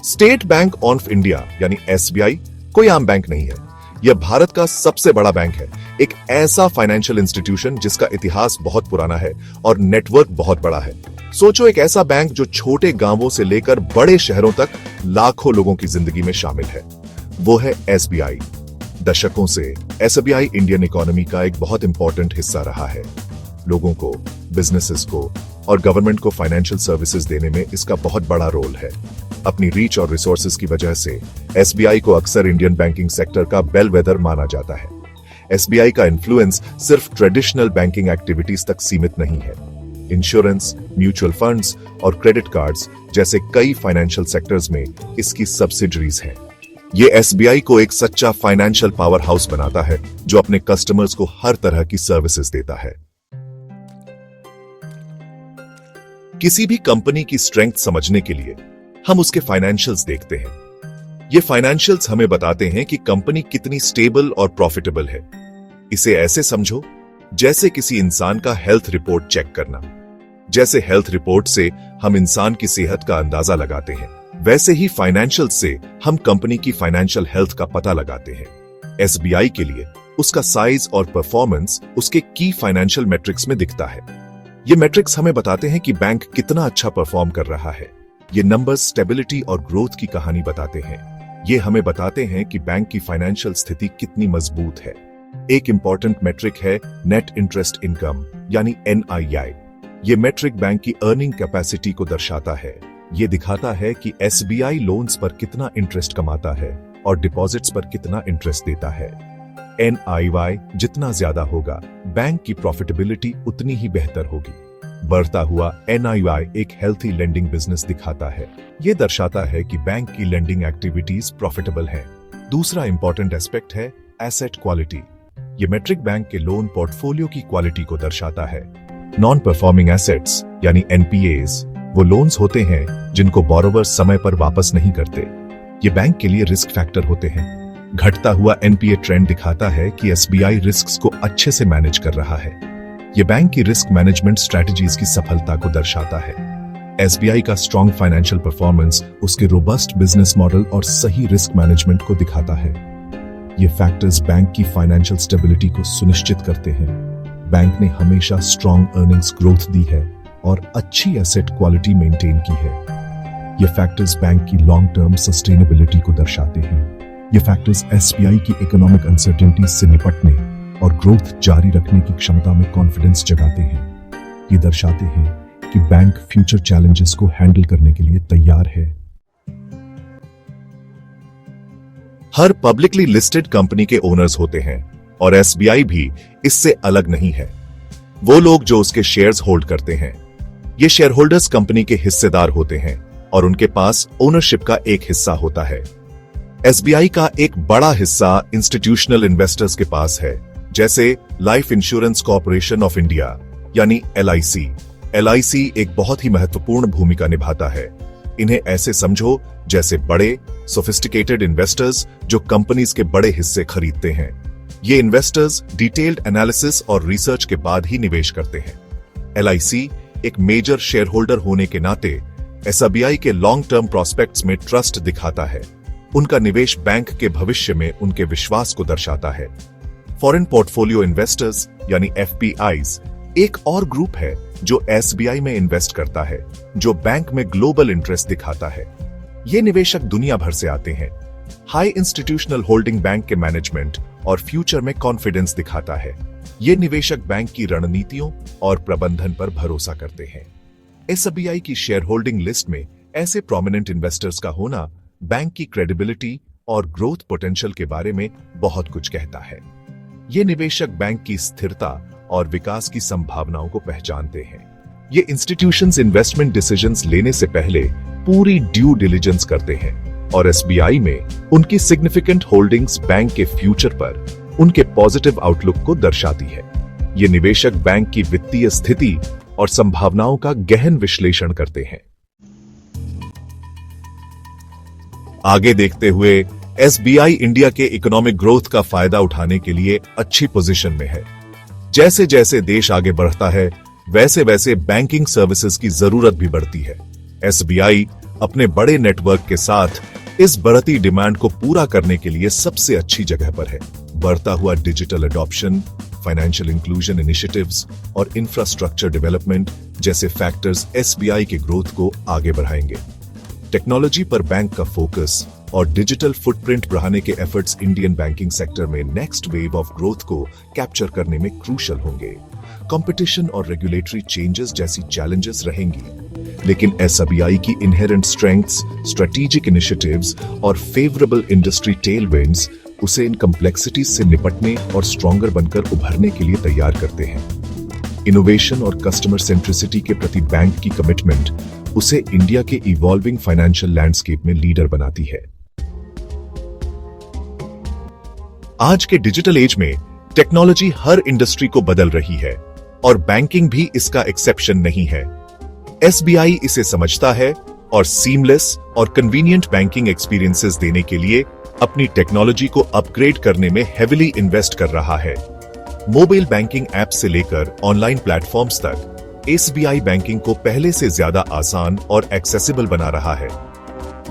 State bank of India यानी SBI कोई आम बैंक नहीं है। यह भारत का सबसे बड़ा बैंक है, एक ऐसा फाइनेंशियल इंस्टीट्यूशन जिसका इतिहास बहुत पुराना है और नेटवर्क बहुत बड़ा है। सोचो, एक ऐसा बैंक जो छोटे गांवों से लेकर बड़े शहरों तक लाखों लोगों की जिंदगी में शामिल है, वो है एसबीआई। दशकों से एसबीआई इंडियन इकोनॉमी का एक बहुत इंपॉर्टेंट हिस्सा रहा है। लोगों को, बिजनेसेस को और गवर्नमेंट को फाइनेंशियल सर्विसेज देने में इसका बहुत बड़ा रोल है। अपनी रीच और रिसोर्सेज की वजह से एसबीआई को अक्सर इंडियन बैंकिंग सेक्टर का बेलवेदर माना जाता है। एसबीआई का इन्फ्लुएंस सिर्फ ट्रेडिशनल बैंकिंग एक्टिविटीज तक सीमित नहीं है। इंश्योरेंस, म्यूचुअल फंड्स और क्रेडिट कार्ड्स जैसे कई फाइनेंशियल सेक्टर्स में इसकी सब्सिडरीज हैं। ये एसबीआई को एक सच्चा फाइनेंशियल पावर हाउस बनाता है जो अपने कस्टमर्स को हर तरह की सर्विसेज देता है। किसी भी कंपनी की स्ट्रेंथ समझने के लिए हम उसके फाइनेंशियल्स देखते हैं। ये फाइनेंशियल्स हमें बताते हैं कि कंपनी कितनी स्टेबल और प्रॉफिटेबल है। इसे ऐसे समझो जैसे किसी इंसान का हेल्थ रिपोर्ट चेक करना। जैसे हेल्थ रिपोर्ट से हम इंसान की सेहत का अंदाजा लगाते हैं, वैसे ही फाइनेंशियल से हम कंपनी की फाइनेंशियल हेल्थ का पता लगाते हैं। एसबीआई के लिए उसका साइज और परफॉर्मेंस उसके की फाइनेंशियल मैट्रिक्स में दिखता है। ये मैट्रिक्स हमें बताते हैं कि बैंक कितना अच्छा परफॉर्म कर रहा है। ये नंबर्स स्टेबिलिटी और ग्रोथ की कहानी बताते हैं। ये हमें बताते हैं कि बैंक की फाइनेंशियल स्थिति कितनी मजबूत है। एक इंपॉर्टेंट मैट्रिक है नेट इंटरेस्ट इनकम यानी एनआईआई। ये मैट्रिक बैंक की अर्निंग कैपेसिटी को दर्शाता है। ये दिखाता है कि एसबीआई लोन्स पर कितना इंटरेस्ट कमाता है और डिपॉजिट्स पर कितना इंटरेस्ट देता है। एनआईआई जितना ज्यादा होगा, बैंक की प्रॉफिटेबिलिटी उतनी ही बेहतर होगी। बढ़ता हुआ एनआईआई एक हेल्थी लेंडिंग बिजनेस दिखाता है। यह दर्शाता है कि बैंक की लेंडिंग एक्टिविटीज प्रॉफिटेबल है। दूसरा इंपॉर्टेंट एस्पेक्ट है एसेट क्वालिटी। ये मैट्रिक बैंक के लोन पोर्टफोलियो की क्वालिटी को दर्शाता है। नॉन परफॉर्मिंग एसेट्स यानी एनपीएस वो लोन्स होते हैं जिनको बोरोवर समय पर वापस नहीं करते। ये बैंक के लिए रिस्क फैक्टर होते हैं। घटता हुआ एनपीए ट्रेंड दिखाता है कि एसबीआई रिस्क्स को अच्छे से मैनेज कर रहा है। ये बैंक की रिस्क मैनेजमेंट स्ट्रेटजीज की सफलता को दर्शाता है। एसबीआई का स्ट्रॉन्ग फाइनेंशियल परफॉर्मेंस उसके रोबस्ट बिजनेस मॉडल और सही रिस्क मैनेजमेंट को दिखाता है। ये फैक्टर्स बैंक की फाइनेंशियल स्टेबिलिटी को सुनिश्चित करते हैं। बैंक ने हमेशा स्ट्रॉन्ग अर्निंग्स ग्रोथ दी है और अच्छी एसेट क्वालिटी मेंटेन की है। ये फैक्टर्स बैंक की लॉन्ग टर्म सस्टेनेबिलिटी को दर्शाते हैं। ये फैक्टर्स एसबीआई की इकोनॉमिक अनसर्टेनिटी से निपटने और ग्रोथ जारी रखने की क्षमता में कॉन्फिडेंस जगाते हैं। ये दर्शाते हैं कि बैंक फ्यूचर चैलेंजेस को हैंडल करने के लिए तैयार है। हर पब्लिकली लिस्टेड कंपनी के ओनर्स होते हैं और एसबीआई भी इससे अलग नहीं है। वो लोग जो उसके शेयर्स होल्ड करते हैं, ये शेयर होल्डर्स कंपनी के हिस्सेदार होते हैं और उनके पास ओनरशिप का एक हिस्सा होता है। एसबीआई का एक बड़ा हिस्सा इंस्टीट्यूशनल इन्वेस्टर्स के पास है, जैसे life insurance corporation of India यानी एलआईसी। एलआईसी एक बहुत ही महत्वपूर्ण भूमिका निभाता है। इन्हें ऐसे समझो जैसे बड़े सोफिस्टिकेटेड इन्वेस्टर्स जो कंपनीज के बड़े हिस्से खरीदते हैं। ये इन्वेस्टर्स डिटेल्ड एनालिसिस और रिसर्च के बाद ही निवेश करते हैं। एलआईसी एक मेजर शेयर होल्डर होने के नाते एसबीआई के लॉन्ग टर्म प्रोस्पेक्ट्स में ट्रस्ट दिखाता है। उनका निवेश बैंक के भविष्य में उनके विश्वास को दर्शाता है। फॉरेन पोर्टफोलियो इन्वेस्टर्स यानी एफपीआईज एक और ग्रुप है जो एसबीआई में इन्वेस्ट करता है, जो बैंक में ग्लोबल इंटरेस्ट दिखाता है। ये निवेशक दुनिया भर से आते हैं। हाई इंस्टीट्यूशनल होल्डिंग बैंक के मैनेजमेंट और फ्यूचर में कॉन्फिडेंस दिखाता है। ये निवेशक बैंक की रणनीतियों और प्रबंधन पर भरोसा करते हैं। एसबीआई की शेयर होल्डिंग लिस्ट में ऐसे प्रोमिनेंट इन्वेस्टर्स का होना बैंक की क्रेडिबिलिटी और ग्रोथ पोटेंशियल के बारे में बहुत कुछ कहता है। ये निवेशक बैंक की स्थिरता और विकास की संभावनाओं को पहचानते हैं। ये इंस्टीट्यूशंस इन्वेस्टमेंट डिसीजंस लेने से पहले पूरी ड्यू डिलिजेंस करते हैं और एसबीआई में उनकी सिग्निफिकेंट होल्डिंग्स बैंक के फ्यूचर पर उनके पॉजिटिव आउटलुक को दर्शाती है। ये निवेशक बैंक की वित्तीय स्थिति और संभावनाओं का गहन विश्लेषण करते हैं। आगे देखते हुए एसबीआई इंडिया के इकोनॉमिक ग्रोथ का फायदा उठाने के लिए अच्छी पोजीशन में है। जैसे जैसे देश आगे बढ़ता है, वैसे वैसे बैंकिंग सर्विसेज की जरूरत भी बढ़ती है। एसबीआई अपने बड़े नेटवर्क के साथ इस बढ़ती डिमांड को पूरा करने के लिए सबसे अच्छी जगह पर है। बढ़ता हुआ digital adoption, financial inclusion initiatives और इंफ्रास्ट्रक्चर डेवलपमेंट जैसे फैक्टर्स एसबीआई के ग्रोथ को आगे बढ़ाएंगे। टेक्नोलॉजी पर बैंक का फोकस और डिजिटल फुटप्रिंट बढ़ाने के एफर्ट्स इंडियन बैंकिंग सेक्टर में नेक्स्ट वेव ऑफ ग्रोथ को कैप्चर करने में क्रूशल होंगे। कंपटीशन और रेगुलेटरी चेंजेस जैसी चैलेंजेस रहेंगी, लेकिन एसबीआई की इनहेरेंट स्ट्रेंथ्स, स्ट्रेटेजिक इनिशिएटिव्स और फेवरेबल इंडस्ट्री टेलविंड्स उसे इन कॉम्प्लेक्सिटीज से निपटने और स्ट्रॉन्गर बनकर उभरने के लिए तैयार करते हैं। इनोवेशन और कस्टमर सेंट्रिसिटी के प्रति बैंक की कमिटमेंट उसे इंडिया के इवॉल्विंग फाइनेंशियल लैंडस्केप में लीडर बनाती है। आज के डिजिटल एज में टेक्नोलॉजी हर इंडस्ट्री को बदल रही है और बैंकिंग भी इसका एक्सेप्शन नहीं है। एसबीआई इसे समझता है और सीमलेस और कन्वीनियंट बैंकिंग एक्सपीरियंसेस देने के लिए अपनी टेक्नोलॉजी को अपग्रेड करने में हेविली इन्वेस्ट कर रहा है। मोबाइल बैंकिंग ऐप से लेकर ऑनलाइन प्लेटफॉर्म्स तक एसबीआई बैंकिंग को पहले से ज्यादा आसान और एक्सेसिबल बना रहा है।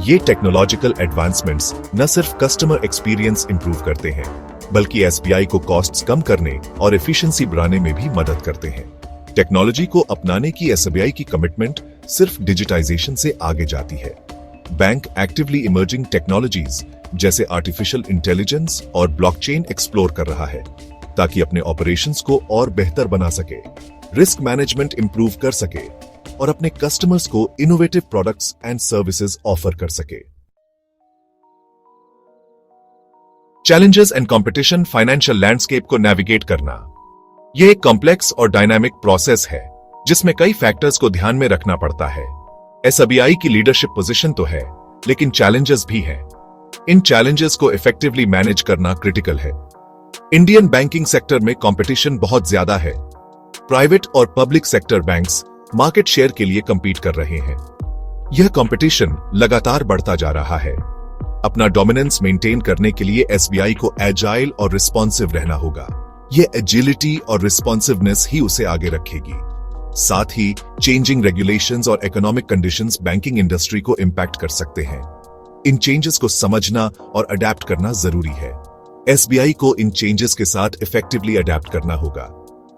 ये टेक्नोलॉजिकल एडवांसमेंट्स न सिर्फ कस्टमर एक्सपीरियंस इंप्रूव करते हैं, बल्कि एसबीआई को कॉस्ट्स कम करने और एफिशिएंसी बढ़ाने में भी मदद करते हैं। टेक्नोलॉजी को अपनाने की एसबीआई की कमिटमेंट सिर्फ डिजिटाइजेशन से आगे जाती है। बैंक एक्टिवली इमर्जिंग टेक्नोलॉजीज जैसे आर्टिफिशियल इंटेलिजेंस और ब्लॉकचेन एक्सप्लोर कर रहा है, ताकि अपने ऑपरेशंस को और बेहतर बना सके, रिस्क मैनेजमेंट इंप्रूव कर सके और अपने कस्टमर्स को innovative products and services offer कर सके। Challenges and competition financial landscape को नेविगेट करना यह एक कॉम्प्लेक्स और डायनामिक प्रोसेस है, जिसमें कई फैक्टर्स को ध्यान में रखना पड़ता है। एसबीआई की लीडरशिप पोजीशन तो है, लेकिन चैलेंजेस भी हैं। इन चैलेंजेस को इफेक्टिवली मैनेज करना क्रिटिकल है। इंडियन बैंकिंग सेक्टर में कंपटीशन बहुत ज्यादा है। प्राइवेट और public sector banks market share के लिए compete कर रहे हैं। यह कंपटीशन लगातार बढ़ता जा रहा है। अपना डोमिनेंस मेंटेन करने के लिए एसबीआई को एजाइल और रिस्पॉन्सिव रहना होगा। यह एजिलिटी और रिस्पॉन्सिवनेस ही उसे आगे रखेगी। साथ ही चेंजिंग रेगुलेशंस और इकोनॉमिक कंडीशंस बैंकिंग इंडस्ट्री को इंपैक्ट कर सकते हैं। इन चेंजेस को समझना और अडेप्ट करना जरूरी है। एसबीआई को इन चेंजेस के साथ इफेक्टिवली अडेप्ट करना होगा।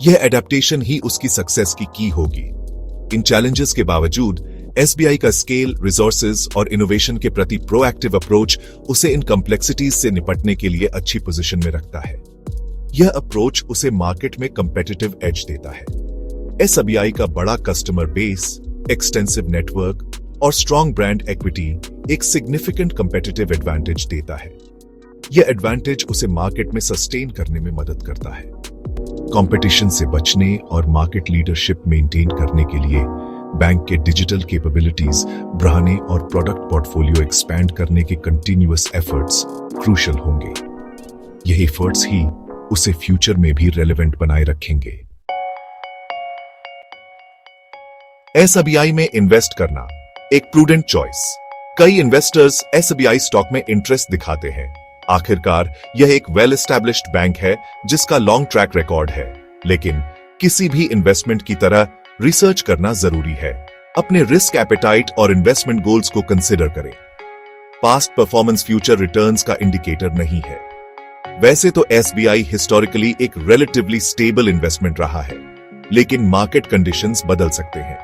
यह अडेप्टेशन ही उसकी सक्सेस की की होगी। इन चैलेंजेस के बावजूद एसबीआई का स्केल, रिसोर्सेज और इनोवेशन के प्रति प्रोएक्टिव अप्रोच उसे इन कॉम्प्लेक्सिटीज से निपटने के लिए अच्छी पोजीशन में रखता है। यह अप्रोच उसे मार्केट में कंपेटिटिव एज देता है। एसबीआई का बड़ा कस्टमर बेस, एक्सटेंसिव नेटवर्क और स्ट्रॉन्ग ब्रांड इक्विटी एक सिग्निफिकेंट कंपेटिटिव एडवांटेज देता है। यह एडवांटेज उसे मार्केट में सस्टेन करने में मदद करता है। कंपटीशन से बचने और मार्केट लीडरशिप मेंटेन करने के लिए बैंक के डिजिटल कैपेबिलिटीज बढ़ाने और प्रोडक्ट पोर्टफोलियो एक्सपैंड करने के कंटिन्यूअस एफर्ट्स क्रूशियल होंगे। यही एफर्ट्स ही उसे फ्यूचर में भी रेलेवेंट बनाए रखेंगे। एसबीआई में इन्वेस्ट करना एक प्रूडेंट चॉइस। कई इन्वेस्टर्स एसबीआई स्टॉक में इंटरेस्ट दिखाते हैं। आखिरकार यह एक वेल एस्टैब्लिश्ड बैंक है जिसका लॉन्ग ट्रैक रिकॉर्ड है, लेकिन किसी भी इन्वेस्टमेंट की तरह रिसर्च करना जरूरी है। अपने रिस्क एपेटाइट और इन्वेस्टमेंट गोल्स को कंसिडर करें। पास्ट परफॉर्मेंस फ्यूचर रिटर्न्स का इंडिकेटर नहीं है। वैसे तो एसबीआई हिस्टोरिकली एक रिलेटिवली स्टेबल इन्वेस्टमेंट रहा है, लेकिन मार्केट कंडीशंस बदल सकते हैं।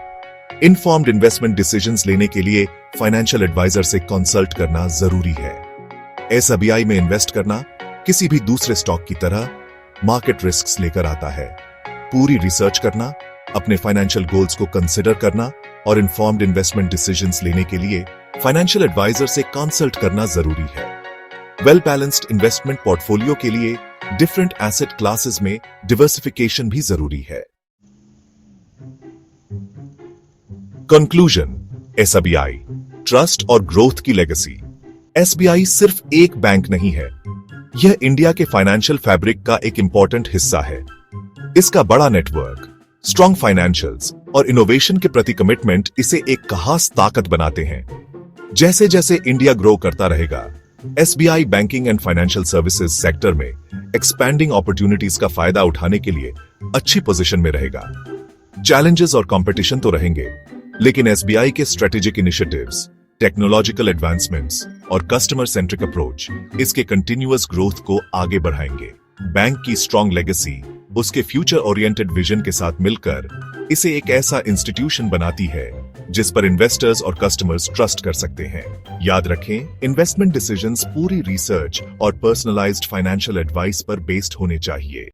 इनफॉर्म्ड इन्वेस्टमेंट डिसीजंस लेने के लिए फाइनेंशियल एडवाइजर से कंसल्ट करना जरूरी है। एसबीआई में इन्वेस्ट करना किसी भी दूसरे स्टॉक की तरह मार्केट रिस्क्स लेकर आता है। पूरी रिसर्च करना, अपने फाइनेंशियल गोल्स को कंसिडर करना और इनफॉर्म्ड इन्वेस्टमेंट डिसीजंस लेने के लिए फाइनेंशियल एडवाइजर से कंसल्ट करना जरूरी है। वेल बैलेंस्ड इन्वेस्टमेंट पोर्टफोलियो के लिए डिफरेंट एसेट क्लासेस में डिवर्सिफिकेशन भी जरूरी है। कंक्लूजन, एसबीआई ट्रस्ट और ग्रोथ की लेगेसी। एसबीआई सिर्फ एक बैंक नहीं है, यह इंडिया के फाइनेंशियल फैब्रिक का एक इंपॉर्टेंट हिस्सा है। इसका बड़ा नेटवर्क, स्ट्रॉन्ग फाइनेंशियल्स और इनोवेशन के प्रति कमिटमेंट इसे एक खास ताकत बनाते हैं। जैसे जैसे इंडिया ग्रो करता रहेगा, SBI banking and financial services sector में एक्सपैंडिंग अपॉर्चुनिटीज का फायदा उठाने के लिए अच्छी पोजीशन में रहेगा। चैलेंजेस और कंपटीशन तो रहेंगे, लेकिन एसबीआई के स्ट्रेटेजिक इनिशिएटिव्स, टेक्नोलॉजिकल एडवांसमेंट्स और कस्टमर सेंट्रिक अप्रोच इसके कंटिन्यूअस ग्रोथ को आगे बढ़ाएंगे। बैंक की स्ट्रॉन्ग लेगेसी उसके फ्यूचर ओरिएंटेड विजन के साथ मिलकर इसे एक ऐसा इंस्टीट्यूशन बनाती है जिस पर इन्वेस्टर्स और कस्टमर्स ट्रस्ट कर सकते हैं। याद रखें, इन्वेस्टमेंट डिसीजंस पूरी रिसर्च और पर्सनलाइज्ड फाइनेंशियल एडवाइस पर बेस्ड होने चाहिए।